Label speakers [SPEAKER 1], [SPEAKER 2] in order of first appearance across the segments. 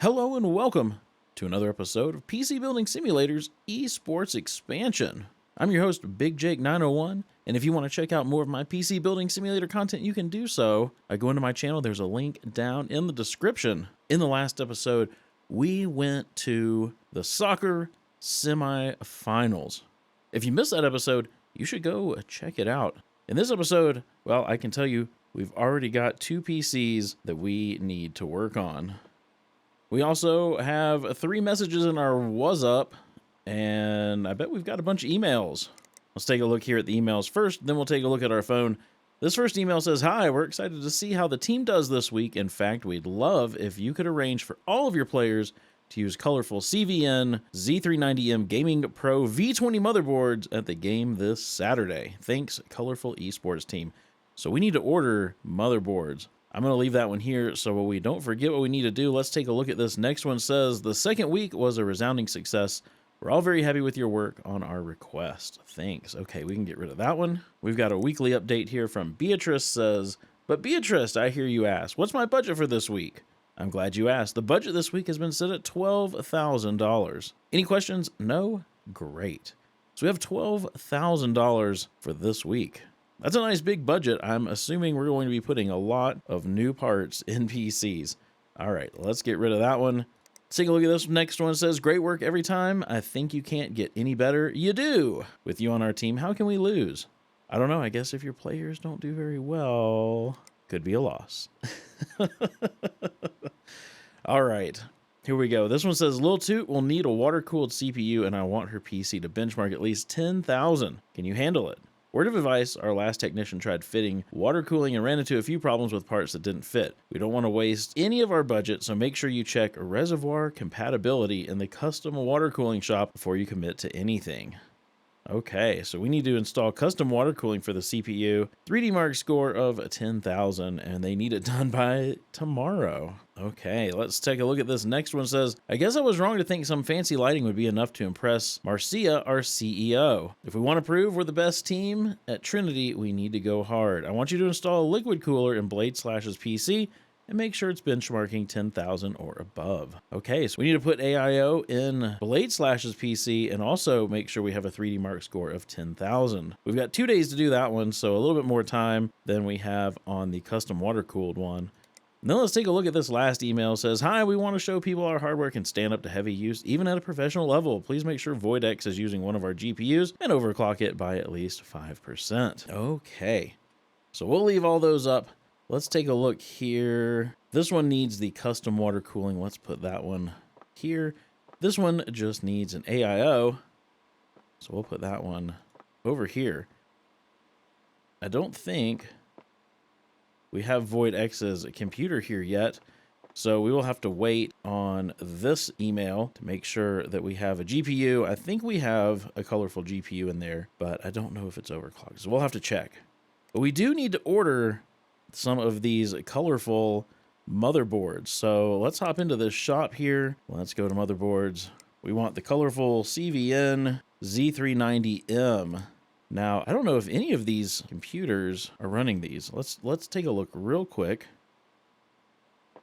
[SPEAKER 1] Hello and welcome to another episode of PC Building Simulator's Esports Expansion. I'm your host, Big Jake 901, and if you want to check out more of my PC Building Simulator content, you can do so by going to my channel. There's a link down in the description. In the last episode, we went to the soccer semifinals. If you missed that episode, you should go check it out. In this episode, well, I can tell you, we've already got 2 PCs that we need to work on. We also have 3 messages in our What's Up, and I bet we've got a bunch of emails. Let's take a look here at the emails first, then we'll take a look at our phone. This first email says, "Hi, we're excited to see how the team does this week. In fact, we'd love if you could arrange for all of your players to use colorful CVN Z390M Gaming Pro V20 motherboards at the game this Saturday. Thanks, Colorful Esports Team." So we need to order motherboards. I'm going to leave that one here so we don't forget what we need to do. Let's take a look at this. Next one says, "The second week was a resounding success. We're all very happy with your work on our request. Thanks." Okay, we can get rid of that one. We've got a weekly update here from Beatrice says, "But Beatrice, I hear you ask, what's my budget for this week?" I'm glad you asked. The budget this week has been set at $12,000. Any questions? No? Great. So we have $12,000 for this week. That's a nice big budget. I'm assuming we're going to be putting a lot of new parts in PCs. All right, let's get rid of that one. Let's take a look at this next one. It says, "Great work every time. I think you can't get any better. You do. With you on our team, how can we lose?" I don't know. I guess if your players don't do very well, could be a loss. All right, here we go. This one says, "Lil Toot will need a water-cooled CPU, and I want her PC to benchmark at least 10,000. Can you handle it?" Word of advice, our last technician tried fitting water cooling and ran into a few problems with parts that didn't fit. We don't want to waste any of our budget, so make sure you check reservoir compatibility in the custom water cooling shop before you commit to anything. Okay, so we need to install custom water cooling for the CPU. 3D Mark score of 10,000, and they need it done by tomorrow. Okay, let's take a look at this. Next one says, "I guess I was wrong to think some fancy lighting would be enough to impress Marcia, our CEO. If we want to prove we're the best team at Trinity, we need to go hard. I want you to install a liquid cooler in Blade Slash's PC and make sure it's benchmarking 10,000 or above." Okay, so we need to put AIO in Blade Slash's PC and also make sure we have a 3D Mark score of 10,000. We've got 2 days to do that one, so a little bit more time than we have on the custom water-cooled one. Now let's take a look at this last email. It says, "Hi, we want to show people our hardware can stand up to heavy use, even at a professional level. Please make sure VoidX is using one of our GPUs and overclock it by at least 5%. Okay, so we'll leave all those up. Let's take a look here. This one needs the custom water cooling. Let's put that one here. This one just needs an AIO, so we'll put that one over here. I don't think we have VoidX's computer here yet, so we will have to wait on this email to make sure that we have a GPU. I think we have a colorful GPU in there, but I don't know if it's overclocked, so we'll have to check. But we do need to order some of these colorful motherboards. So let's hop into this shop here. Let's go to motherboards. We want the colorful CVN Z390M. Now, I don't know if any of these computers are running these. Let's take a look real quick.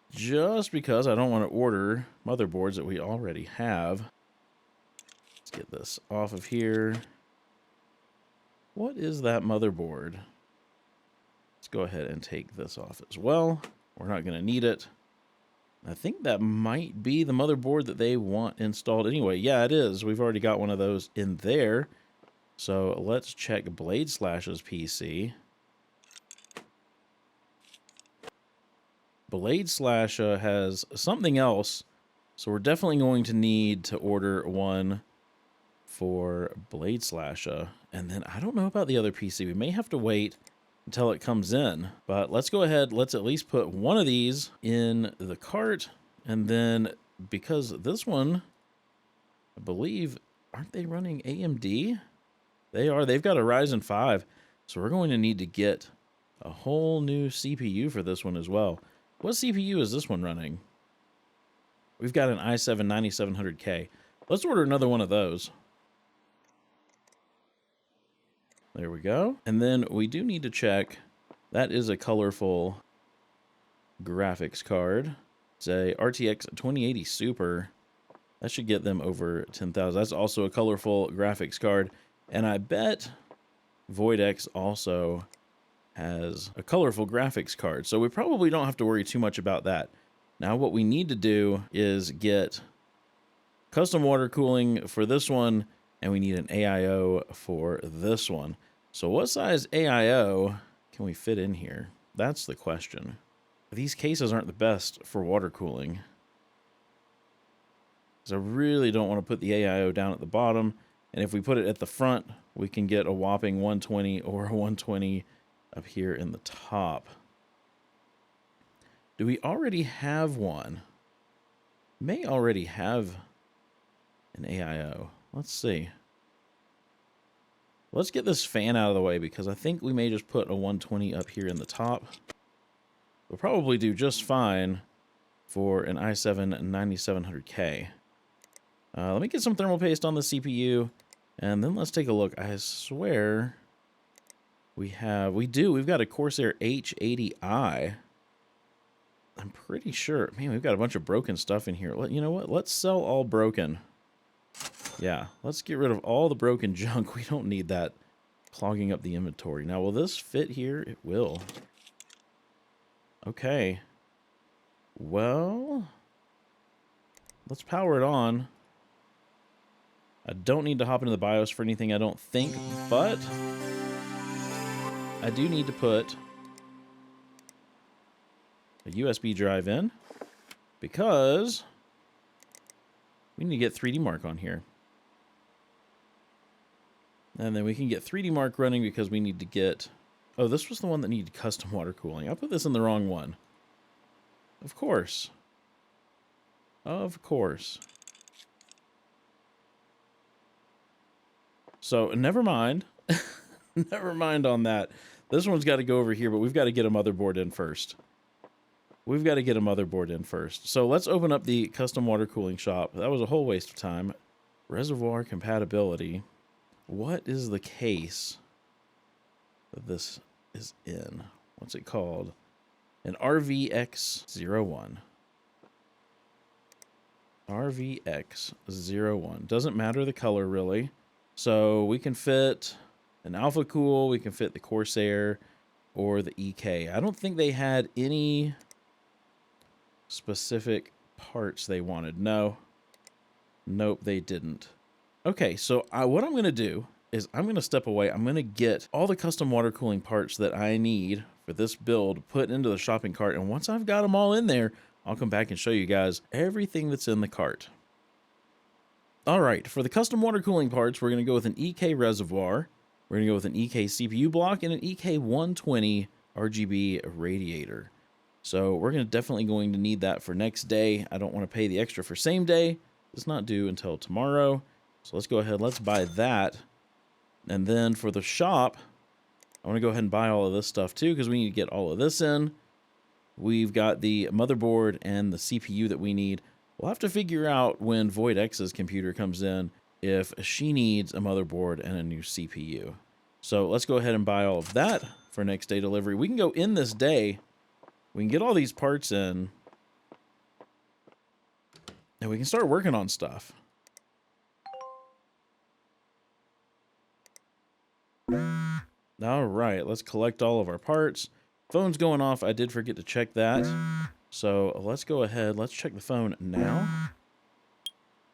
[SPEAKER 1] Just because I don't want to order motherboards that we already have. Let's get this off of here. What is that motherboard? Let's go ahead and take this off as well. We're not going to need it. I think that might be the motherboard that they want installed anyway. Yeah, it is. We've already got one of those in there. So let's check Blade Slash's PC. Blade Slash has something else, so we're definitely going to need to order one for Blade Slash. And then I don't know about the other PC. We may have to wait until it comes in, but let's go ahead. Let's at least put one of these in the cart. And then because this one, I believe, aren't they running AMD? They are. They've got a Ryzen 5. So we're going to need to get a whole new CPU for this one as well. What CPU is this one running? We've got an i7 9700K. Let's order another one of those. There we go. And then we do need to check. That is a colorful graphics card. It's a RTX 2080 Super. That should get them over 10,000. That's also a colorful graphics card. And I bet VoidX also has a colorful graphics card. So we probably don't have to worry too much about that. Now what we need to do is get custom water cooling for this one, and we need an AIO for this one. So what size AIO can we fit in here? That's the question. These cases aren't the best for water cooling, because I really don't want to put the AIO down at the bottom. And if we put it at the front, we can get a whopping 120 or a 120 up here in the top. Do we already have one? May already have an AIO. Let's see. Let's get this fan out of the way, because I think we may just put a 120 up here in the top. We'll probably do just fine for an i7 9700K. Let me get some thermal paste on the CPU, and then let's take a look. I swear we've got a Corsair H80i. I'm pretty sure. Man, we've got a bunch of broken stuff in here. You know what? Let's sell all broken. Yeah, let's get rid of all the broken junk. We don't need that clogging up the inventory. Now, will this fit here? It will. Okay. Well, let's power it on. I don't need to hop into the BIOS for anything, I don't think, but I do need to put a USB drive in, because we need to get 3D Mark on here. And then we can get 3D Mark running because we need to get... Oh, this was the one that needed custom water cooling. I put this in the wrong one. Of course. Of course. So, never mind. Never mind on that. This one's got to go over here, but we've got to get a motherboard in first. We've got to get a motherboard in first. So, let's open up the custom water cooling shop. That was a whole waste of time. Reservoir compatibility. What is the case that this is in? What's it called? An RVX01. RVX01. Doesn't matter the color, really. So we can fit an Alpha Cool, we can fit the Corsair, or the EK. I don't think they had any specific parts they wanted. No. Nope, they didn't. Okay, so what I'm going to do is I'm going to step away. I'm going to get all the custom water cooling parts that I need for this build put into the shopping cart. And once I've got them all in there, I'll come back and show you guys everything that's in the cart. All right, for the custom water cooling parts, we're going to go with an EK reservoir. We're going to go with an EK CPU block and an EK 120 RGB radiator. So we're definitely going to need that for next day. I don't want to pay the extra for same day. It's not due until tomorrow. So let's go ahead, let's buy that. And then for the shop, I want to go ahead and buy all of this stuff too, because we need to get all of this in. We've got the motherboard and the CPU that we need. We'll have to figure out when VoidX's computer comes in if she needs a motherboard and a new CPU. So let's go ahead and buy all of that for next day delivery. We can go in this day. We can get all these parts in. And we can start working on stuff. All right, let's collect all of our parts. Phone's going off. I did forget to check that. So let's go ahead. Let's check the phone now.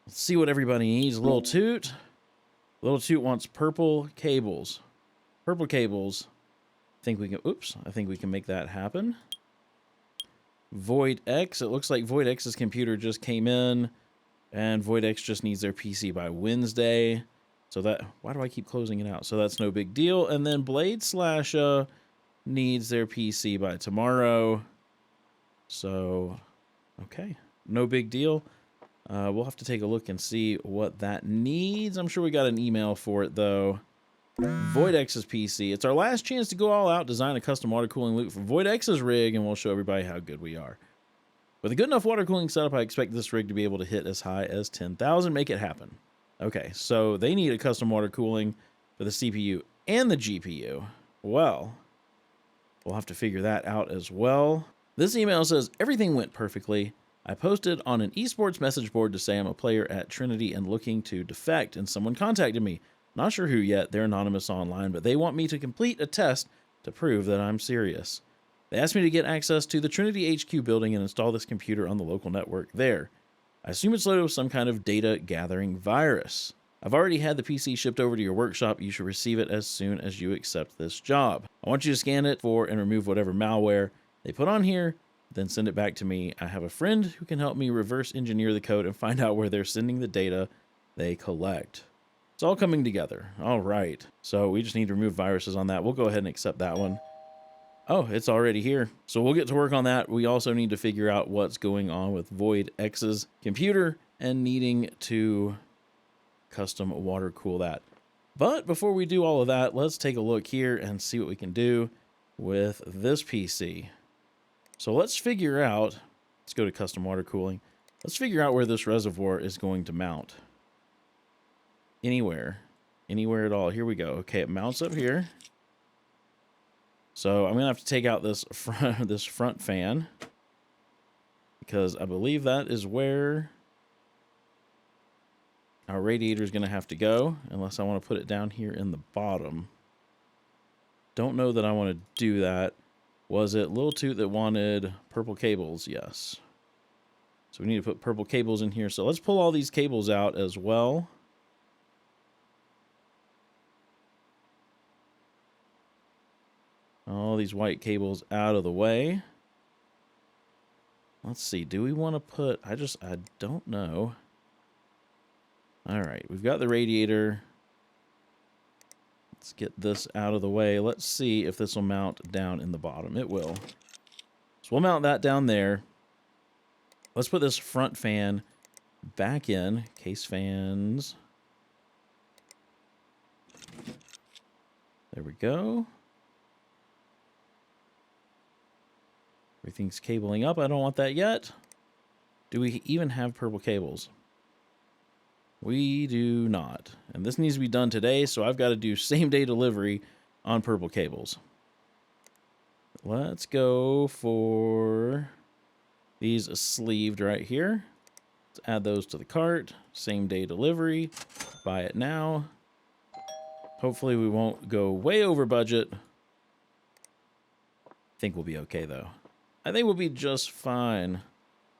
[SPEAKER 1] Let's see what everybody needs. Little Toot. Little Toot wants purple cables. Purple cables. I think we can, oops, I think we can make that happen. VoidX. It looks like VoidX's computer just came in. And VoidX just needs their PC by Wednesday. So that, why do I keep closing it out? So that's no big deal. And then Blade Slasha needs their PC by tomorrow. So, okay, no big deal. We'll have to take a look and see what that needs. I'm sure we got an email for it, though. VoidX's PC. It's our last chance to go all out, design a custom water cooling loop for VoidX's rig, and we'll show everybody how good we are. With a good enough water cooling setup, I expect this rig to be able to hit as high as 10,000. Make it happen. Okay, so they need a custom water cooling for the CPU and the GPU. Well, we'll have to figure that out as well. This email says, everything went perfectly. I posted on an esports message board to say I'm a player at Trinity and looking to defect, and someone contacted me. Not sure who yet, they're anonymous online, but they want me to complete a test to prove that I'm serious. They asked me to get access to the Trinity HQ building and install this computer on the local network there. I assume it's loaded with some kind of data gathering virus. I've already had the PC shipped over to your workshop. You should receive it as soon as you accept this job. I want you to scan it for and remove whatever malware they put on here, then send it back to me. I have a friend who can help me reverse engineer the code and find out where they're sending the data they collect. It's all coming together. All right. So we just need to remove viruses on that. We'll go ahead and accept that one. Oh, it's already here. So we'll get to work on that. We also need to figure out what's going on with Void X's computer and needing to custom water cool that. But before we do all of that, let's take a look here and see what we can do with this PC. So let's figure out, let's go to custom water cooling. Let's figure out where this reservoir is going to mount. Anywhere at all. Here we go. Okay, it mounts up here. So I'm gonna have to take out this front fan because I believe that is where our radiator is gonna have to go, unless I want to put it down here in the bottom. Don't know that I want to do that. Was it Lil Toot that wanted purple cables? Yes. So we need to put purple cables in here. So let's pull all these cables out as well. All these white cables out of the way. Let's see. Do we want to put... I don't know. All right. We've got the radiator. Let's get this out of the way. Let's see if this will mount down in the bottom. It will. So we'll mount that down there. Let's put this front fan back in. Case fans. There we go. Everything's cabling up. I don't want that yet. Do we even have purple cables? We do not. And this needs to be done today, so I've got to do same-day delivery on purple cables. Let's go for these sleeved right here. Let's add those to the cart. Same-day delivery. Buy it now. Hopefully we won't go way over budget. I think we'll be okay, though. I think we'll be just fine.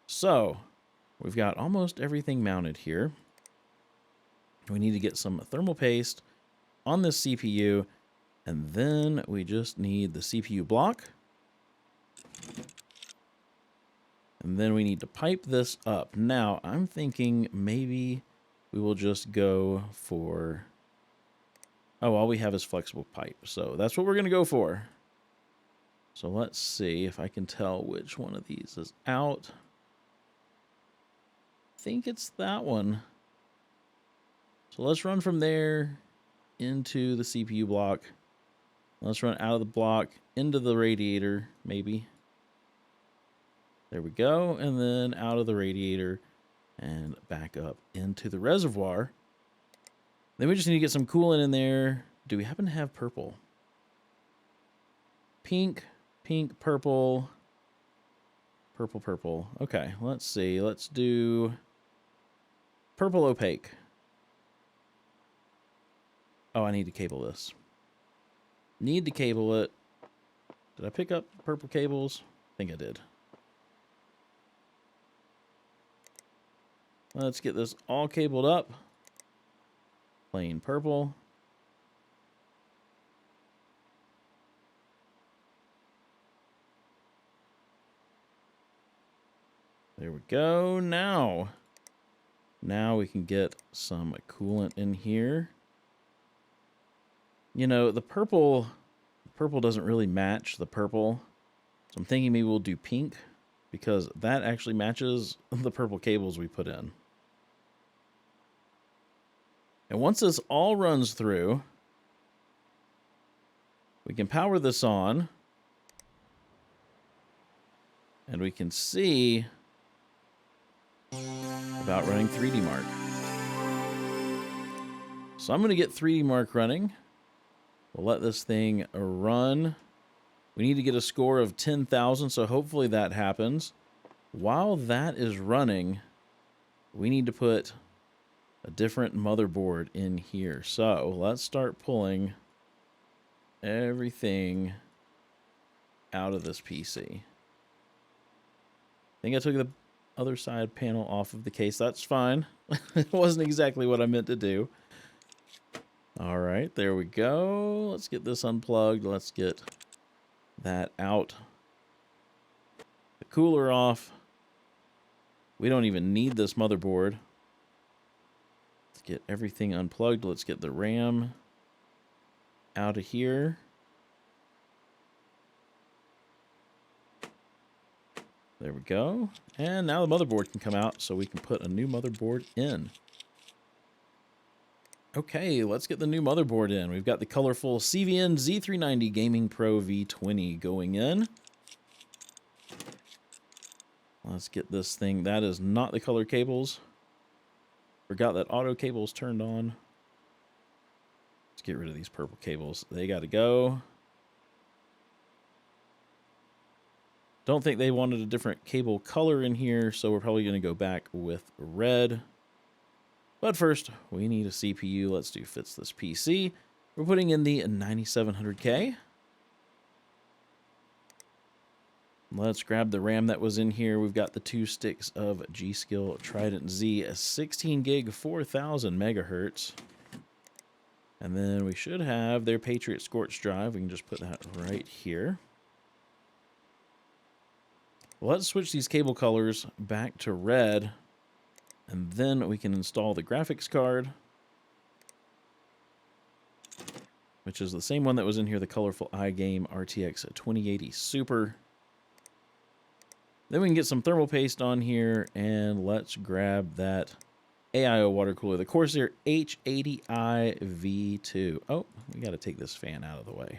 [SPEAKER 1] So, we've got almost everything mounted here. We need to get some thermal paste on this CPU, and then we just need the CPU block. And then we need to pipe this up. Now, I'm thinking maybe we will just go for... Oh, all we have is flexible pipe. So that's what we're going to go for. So let's see if I can tell which one of these is out. I think it's that one. So let's run from there into the CPU block. Let's run out of the block into the radiator, maybe. There we go. And then out of the radiator and back up into the reservoir. Then we just need to get some coolant in there. Do we happen to have purple? Pink, pink, purple. Purple, purple. Okay, let's see. Let's do purple opaque. Oh, I need to cable this. Need to cable it. Did I pick up purple cables? I think I did. Let's get this all cabled up. Plain purple. There we go. Now we can get some coolant in here. You know, the purple doesn't really match the purple. So I'm thinking maybe we'll do pink because that actually matches the purple cables we put in. And once this all runs through, we can power this on. And we can see about running 3D Mark. So I'm going to get 3D Mark running. We'll let this thing run. We need to get a score of 10,000, so hopefully that happens. while that is running, we need to put a different motherboard in here. So let's start pulling everything out of this PC. I think I took the other side panel off of the case. That's fine. It wasn't exactly what I meant to do. All right, there we go. Let's get this unplugged. Let's get that out. The cooler off. We don't even need this motherboard. Let's get everything unplugged. Let's get the RAM out of here. There we go. And now the motherboard can come out so we can put a new motherboard in. Okay, let's get the new motherboard in. We've got the colorful CVN Z390 Gaming Pro V20 going in. Let's get this thing. That is not the color cables. Forgot that auto cable's turned on. Let's get rid of these purple cables. They got to go. Don't think they wanted a different cable color in here, so we're probably going to go back with red. But first, we need a CPU. Let's do fits this PC. We're putting in the 9700K. Let's grab the RAM that was in here. We've got the 2 sticks of G-Skill Trident Z, a 16 gig, 4000 megahertz. And then we should have their Patriot Scorch drive. We can just put that right here. Let's switch these cable colors back to red. And then we can install the graphics card, which is the same one that was in here, the colorful iGame RTX 2080 Super. Then we can get some thermal paste on here, and let's grab that AIO water cooler, the Corsair H80i V2. Oh, we got to take this fan out of the way.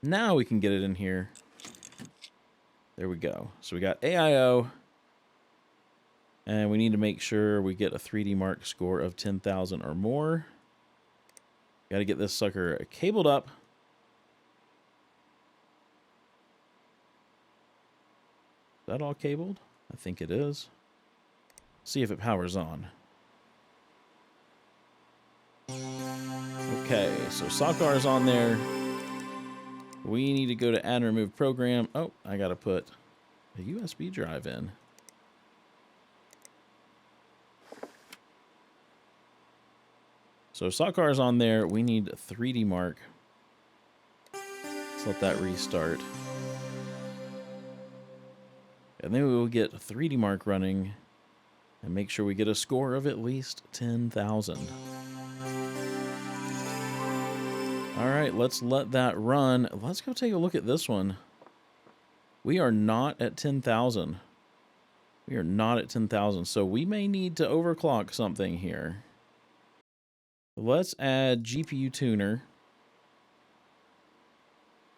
[SPEAKER 1] Now we can get it in here. There we go. So we got AIO, and we need to make sure we get a 3D Mark score of 10,000 or more. Got to get this sucker cabled up. Is that all cabled? I think it is. See if it powers on. Okay, so SOCAR is on there. We need to go to add and remove program. Oh, I got to put a USB drive in. So SOCAR is on there. We need 3D Mark. Let's let that restart. And then we will get 3D Mark running and make sure we get a score of at least 10,000. All right, let's let that run. Let's go take a look at this one. We are not at 10,000. We are not at 10,000, so we may need to overclock something here. Let's add GPU tuner.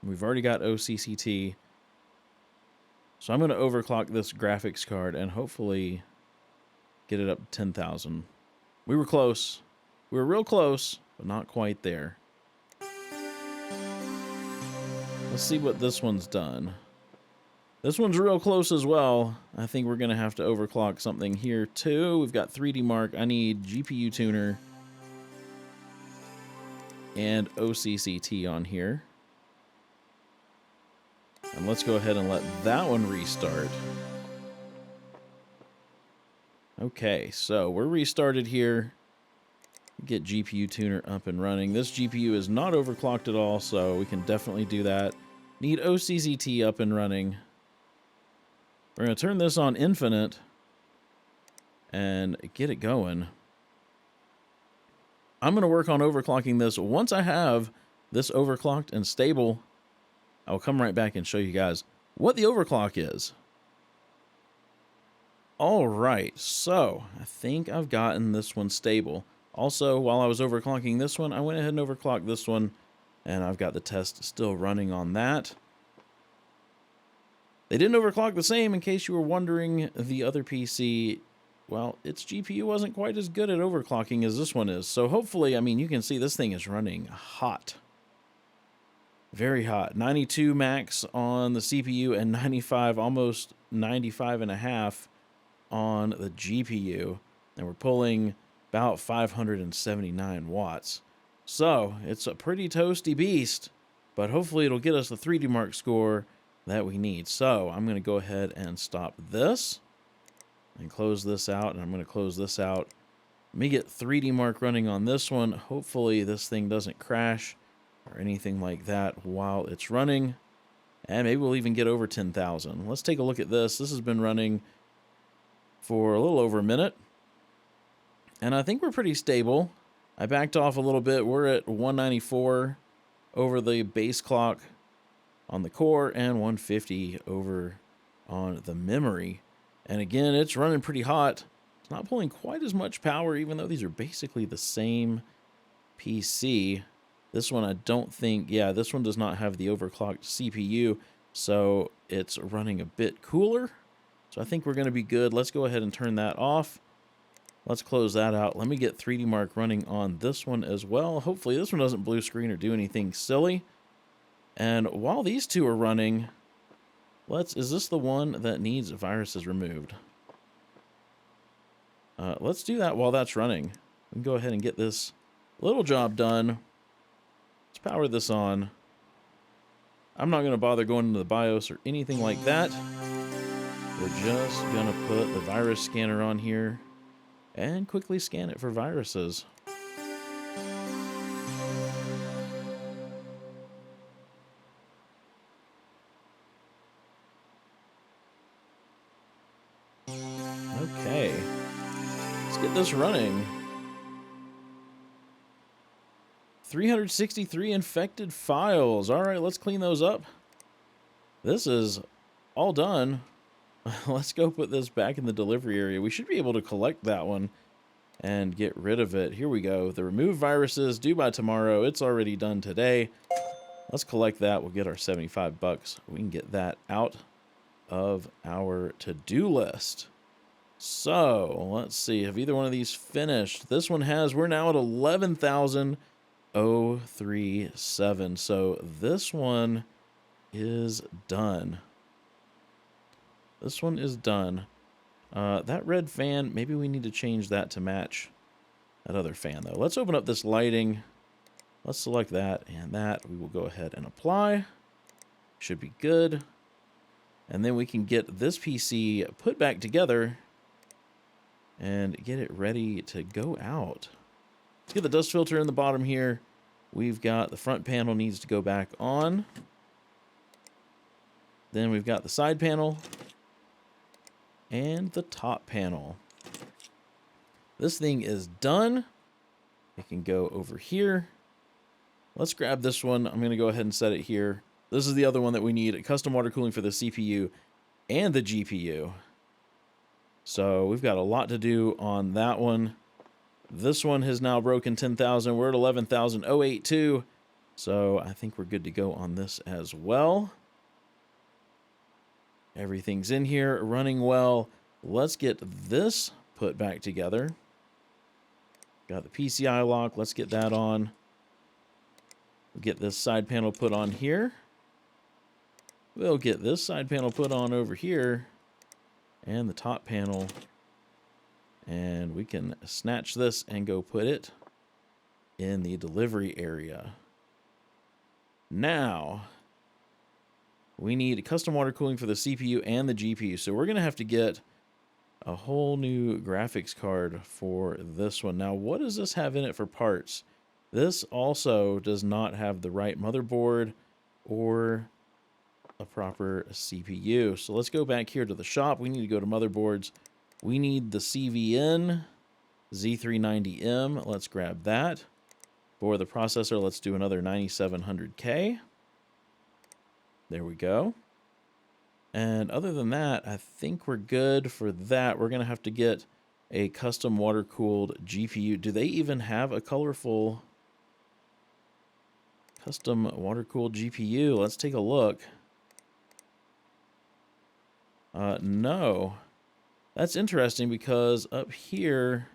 [SPEAKER 1] We've already got OCCT. So I'm going to overclock this graphics card and hopefully get it up to 10,000. We were close. We were real close, but not quite there. Let's see what this one's done. This one's real close as well. I think we're going to have to overclock something here too. We've got 3D Mark. I need GPU tuner and OCCT on here. And let's go ahead and let that one restart. Okay, so we're restarted here. Get GPU tuner up and running. This GPU is not overclocked at all, so we can definitely do that. Need OCCT up and running. We're going to turn this on infinite and get it going. I'm going to work on overclocking this. Once I have this overclocked and stable, I'll come right back and show you guys what the overclock is. All right, so I think I've gotten this one stable. Also, while I was overclocking this one, I went ahead and overclocked this one, and I've got the test still running on that. They didn't overclock the same, in case you were wondering. The other PC, well, its GPU wasn't quite as good at overclocking as this one is. So hopefully, I mean, you can see this thing is running hot. Very hot. 92 max on the CPU and 95, almost 95 and a half on the GPU. And we're pulling about 579 watts. So it's a pretty toasty beast, but hopefully it'll get us the 3D Mark score that we need. So I'm going to go ahead and stop this and close this out. And I'm going to close this out. Let me get 3D Mark running on this one. Hopefully this thing doesn't crash or anything like that while it's running. And maybe we'll even get over 10,000. Let's take a look at this. This has been running for a little over a minute. And I think we're pretty stable. I backed off a little bit. We're at 194 over the base clock on the core and 150 over on the memory. And again, it's running pretty hot. It's not pulling quite as much power, even though these are basically the same PC. This one I don't think, yeah, this one does not have the overclocked CPU, so it's running a bit cooler. So I think we're going to be good. Let's go ahead and turn that off. Let's close that out. Let me get 3D Mark running on this one as well. Hopefully this one doesn't blue screen or do anything silly. And while these two are running, is this the one that needs viruses removed? Let's do that while that's running. We can go ahead and get this little job done. Let's power this on. I'm not going to bother going into the BIOS or anything like that. We're just going to put the virus scanner on here and quickly scan it for viruses. Okay, let's get this running. 363 infected files. All right, let's clean those up. This is all done. Let's go put this back in the delivery area. We should be able to collect that one and get rid of it. Here we go. The remove viruses due by tomorrow. It's already done today. Let's collect that. We'll get our 75 bucks. We can get that out of our to-do list. So let's see. Have either one of these finished? This one has. We're now at 11,037. So this one is done. This one is done. That red fan, maybe we need to change that to match that other fan, though. Let's open up this lighting. Let's select that and that. We will go ahead and apply. Should be good. And then we can get this PC put back together and get it ready to go out. Let's get the dust filter in the bottom here. We've got the front panel needs to go back on. Then we've got the side panel and the top panel. This thing is done. It can go over here. Let's grab this one. I'm going to go ahead and set it here. This is the other one that we need. Custom water cooling for the CPU and the GPU. So we've got a lot to do on that one. This one has now broken 10,000. We're at 11,082. So I think we're good to go on this as well. Everything's in here, running well. Let's get this put back together. Got the PCI lock. Let's get that on. We'll get this side panel put on here. We'll get this side panel put on over here. And the top panel. And we can snatch this and go put it in the delivery area. Now, we need custom water cooling for the CPU and the GPU. So we're going to have to get a whole new graphics card for this one. Now, what does this have in it for parts? This also does not have the right motherboard or a proper CPU. So let's go back here to the shop. We need to go to motherboards. We need the CVN Z390M. Let's grab that. For the processor, let's do another 9700K. There we go. And other than that, I think we're good for that. We're going to have to get a custom water-cooled GPU. Do they even have a colorful custom water-cooled GPU? Let's take a look. No. That's interesting because up here,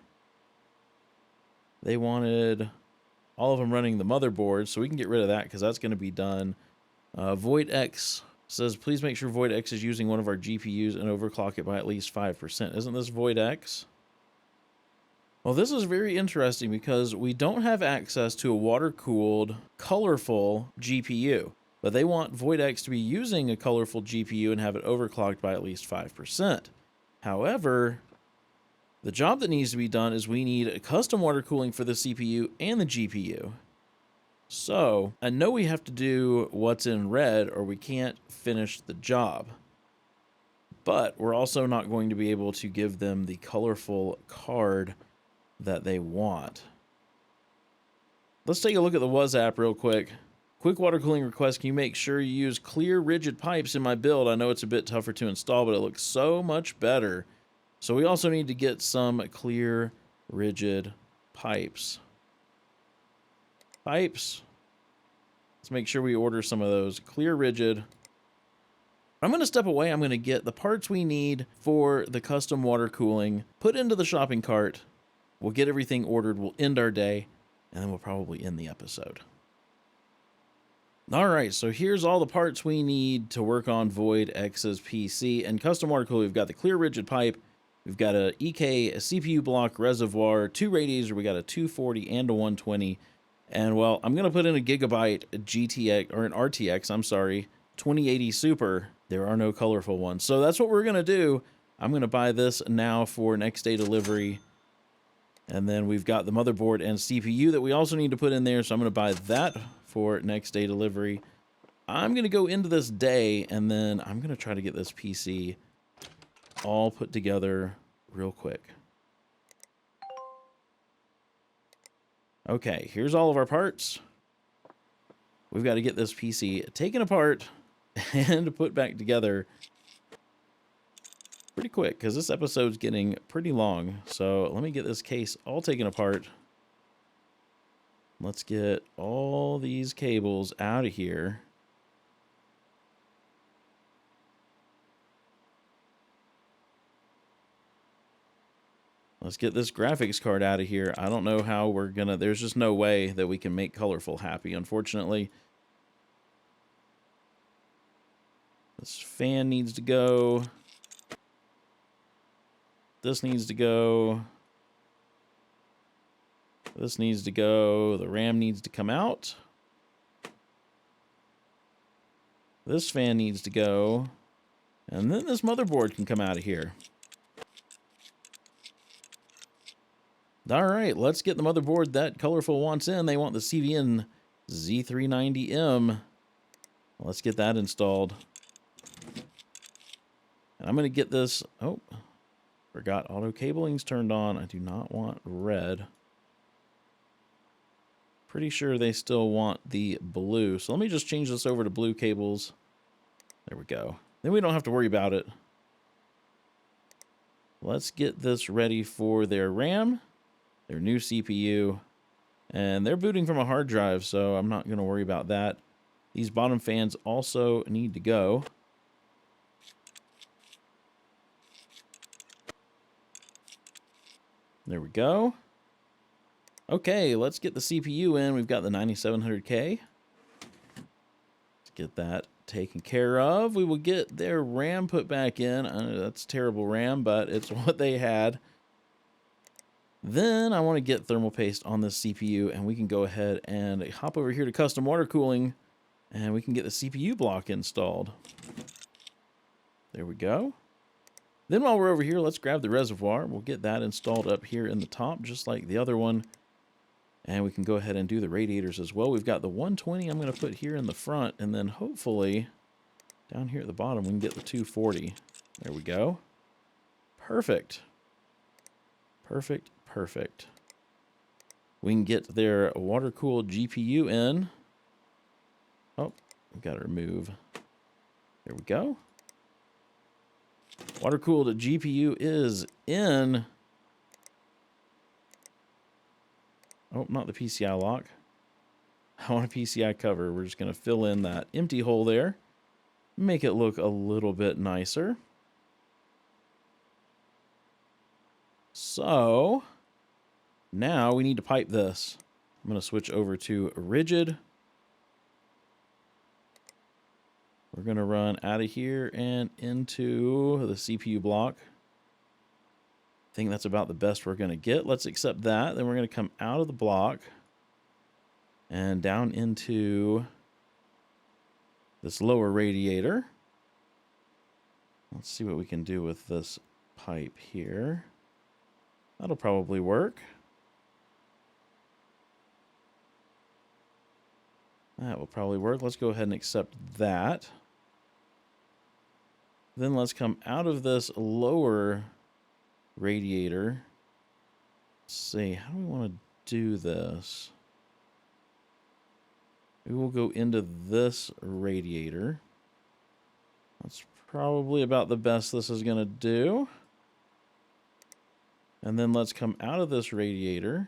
[SPEAKER 1] they wanted all of them running the motherboard, so we can get rid of that because that's going to be done Void X says, please make sure Void X is using one of our GPUs and overclock it by at least 5%. Isn't this Void X? Well, this is very interesting because we don't have access to a water-cooled, colorful GPU, but they want Void X to be using a colorful GPU and have it overclocked by at least 5%. However, the job that needs to be done is we need a custom water cooling for the CPU and the GPU. So, I know we have to do what's in red or we can't finish the job. But we're also not going to be able to give them the colorful card that they want. Let's take a look at the WAS app real quick. Quick water cooling request. Can you make sure you use clear rigid pipes in my build? I know it's a bit tougher to install, but it looks so much better. So we also need to get some clear rigid pipes. Let's make sure we order some of those. Clear rigid. I'm going to step away. I'm going to get the parts we need for the custom water cooling, put into the shopping cart. We'll get everything ordered. We'll end our day, and then we'll probably end the episode. All right, so here's all the parts we need to work on Void X's PC. And custom water cooling, we've got the clear rigid pipe. We've got a CPU block reservoir, 2 radiators. We got a 240 and a 120. And, well, I'm going to put in a Gigabyte GTX, or an RTX, I'm sorry, 2080 Super. There are no colorful ones. So that's what we're going to do. I'm going to buy this now for next day delivery. And then we've got the motherboard and CPU that we also need to put in there. So I'm going to buy that for next day delivery. I'm going to go into this day, and then I'm going to try to get this PC all put together real quick. Okay, here's all of our parts. We've got to get this PC taken apart and put back together pretty quick, because this episode's getting pretty long. So let me get this case all taken apart. Let's get all these cables out of here. Let's get this graphics card out of here. I don't know how we're gonna, there's just no way that we can make colorful happy, unfortunately. This fan needs to go. This needs to go. This needs to go. The RAM needs to come out. This fan needs to go. And then this motherboard can come out of here. All right, let's get the motherboard that Colorful wants in. They want the CVN Z390M. Let's get that installed. And I'm going to get this. Oh, forgot auto cabling's turned on. I do not want red. Pretty sure they still want the blue. So let me just change this over to blue cables. There we go. Then we don't have to worry about it. Let's get this ready for their RAM. Their new CPU, and they're booting from a hard drive, so I'm not going to worry about that. These bottom fans also need to go. There we go. Okay, let's get the CPU in. We've got the 9700K. Let's get that taken care of. We will get their RAM put back in. That's terrible RAM, but it's what they had. Then I want to get thermal paste on this CPU, and we can go ahead and hop over here to custom water cooling, and we can get the CPU block installed. There we go. Then while we're over here, let's grab the reservoir. We'll get that installed up here in the top, just like the other one. And we can go ahead and do the radiators as well. We've got the 120 I'm going to put here in the front, and then hopefully down here at the bottom we can get the 240. There we go. Perfect. Perfect. Perfect. We can get their water-cooled GPU in. Oh, we've got to remove. There we go. Water-cooled GPU is in. Oh, not the PCI lock. I want a PCI cover. We're just going to fill in that empty hole there. Make it look a little bit nicer. So now we need to pipe this. I'm going to switch over to rigid. We're going to run out of here and into the CPU block. I think that's about the best we're going to get. Let's accept that. Then we're going to come out of the block and down into this lower radiator. Let's see what we can do with this pipe here. That'll probably work. That will probably work. Let's go ahead and accept that. Then let's come out of this lower radiator. Let's see, how do we want to do this? We will go into this radiator. That's probably about the best this is going to do. And then let's come out of this radiator.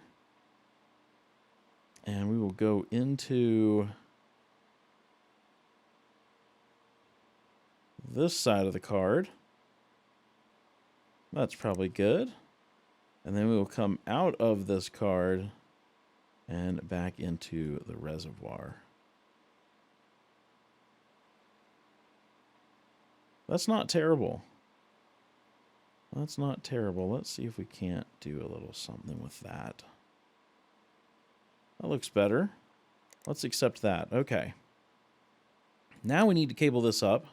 [SPEAKER 1] And we will go into this side of the card. That's probably good. And then we will come out of this card and back into the reservoir. That's not terrible. That's not terrible. Let's see if we can't do a little something with that. That looks better. Let's accept that. Okay. Now we need to cable this up.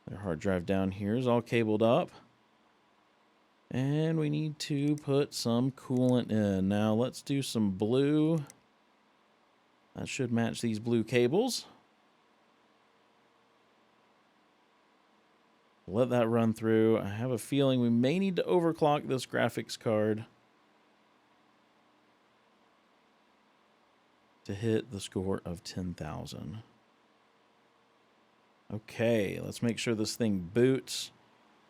[SPEAKER 1] Their hard drive down here is all cabled up. And we need to put some coolant in. Now let's do some blue. That should match these blue cables. Let that run through. I have a feeling we may need to overclock this graphics card to hit the score of 10,000. Okay, let's make sure this thing boots.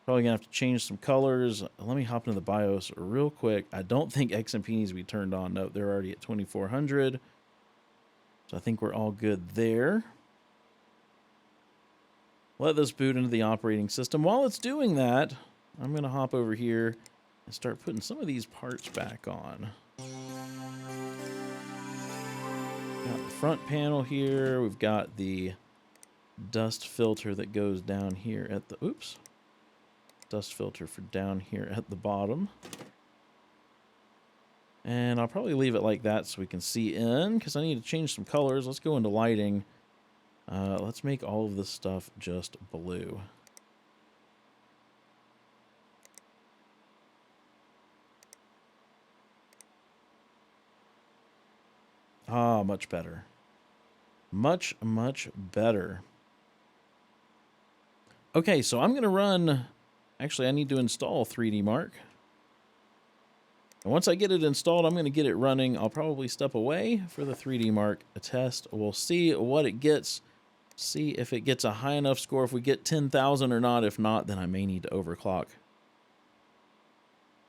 [SPEAKER 1] Probably gonna have to change some colors. Let me hop into the BIOS real quick. I don't think XMP needs to be turned on. No, they're already at 2400. So I think we're all good there. Let this boot into the operating system. While it's doing that, I'm going to hop over here and start putting some of these parts back on. Got the front panel here. We've got the dust filter that goes down here at the... Oops. Dust filter for down here at the bottom. And I'll probably leave it like that so we can see in, because I need to change some colors. Let's go into lighting. Let's make all of this stuff just blue. Ah, much better. Much, much better. Okay, so I'm going to run... Actually, I need to install 3D Mark. And once I get it installed, I'm going to get it running. I'll probably step away for the 3D Mark test. We'll see what it gets. See if it gets a high enough score, if we get 10,000 or not. If not, then I may need to overclock.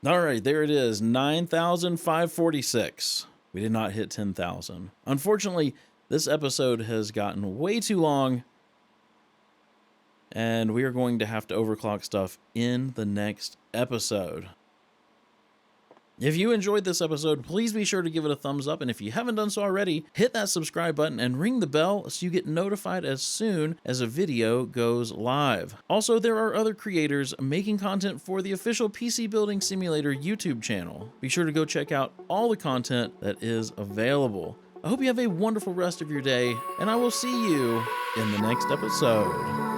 [SPEAKER 1] All right, there it is, 9,546. We did not hit 10,000. Unfortunately, this episode has gotten way too long, and we are going to have to overclock stuff in the next episode. If you enjoyed this episode, please be sure to give it a thumbs up. And if you haven't done so already, hit that subscribe button and ring the bell so you get notified as soon as a video goes live. Also, there are other creators making content for the official PC Building Simulator YouTube channel. Be sure to go check out all the content that is available. I hope you have a wonderful rest of your day, and I will see you in the next episode.